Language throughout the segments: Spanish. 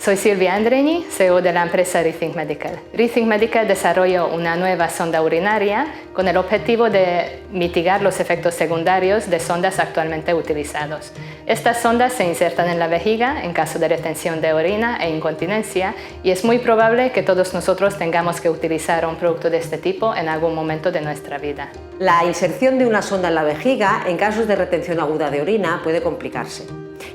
Soy Silvia Andreñi, CEO de la empresa Rethink Medical. Rethink Medical desarrolló una nueva sonda urinaria con el objetivo de mitigar los efectos secundarios de sondas actualmente utilizados. Estas sondas se insertan en la vejiga en caso de retención de orina e incontinencia y es muy probable que todos nosotros tengamos que utilizar un producto de este tipo en algún momento de nuestra vida. La inserción de una sonda en la vejiga en casos de retención aguda de orina puede complicarse.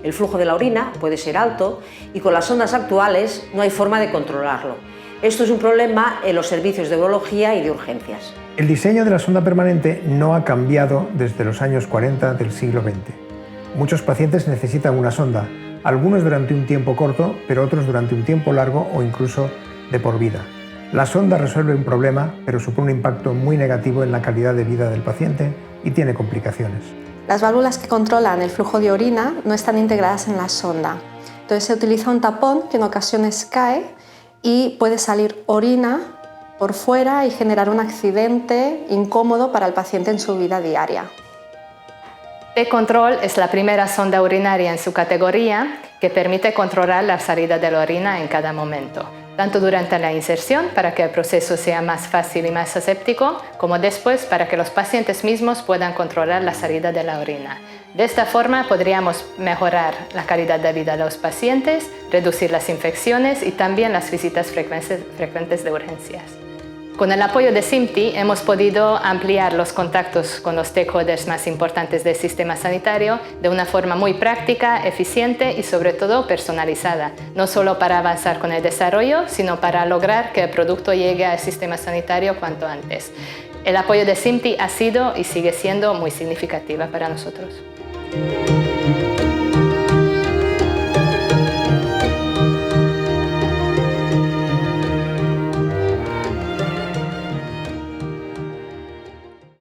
El flujo de la orina puede ser alto y con las sondas actuales no hay forma de controlarlo. Esto es un problema en los servicios de urología y de urgencias. El diseño de la sonda permanente no ha cambiado desde los años 40 del siglo XX. Muchos pacientes necesitan una sonda, algunos durante un tiempo corto, pero otros durante un tiempo largo o incluso de por vida. La sonda resuelve un problema, pero supone un impacto muy negativo en la calidad de vida del paciente y tiene complicaciones. Las válvulas que controlan el flujo de orina no están integradas en la sonda. Entonces se utiliza un tapón que en ocasiones cae y puede salir orina por fuera y generar un accidente incómodo para el paciente en su vida diaria. T-Control es la primera sonda urinaria en su categoría que permite controlar la salida de la orina en cada momento, tanto durante la inserción para que el proceso sea más fácil y más aséptico, como después para que los pacientes mismos puedan controlar la salida de la orina. De esta forma podríamos mejorar la calidad de vida de los pacientes, reducir las infecciones y también las visitas frecuentes de urgencias. Con el apoyo de SIMPTI hemos podido ampliar los contactos con los stakeholders más importantes del sistema sanitario de una forma muy práctica, eficiente y sobre todo personalizada, no solo para avanzar con el desarrollo, sino para lograr que el producto llegue al sistema sanitario cuanto antes. El apoyo de SIMPTI ha sido y sigue siendo muy significativa para nosotros.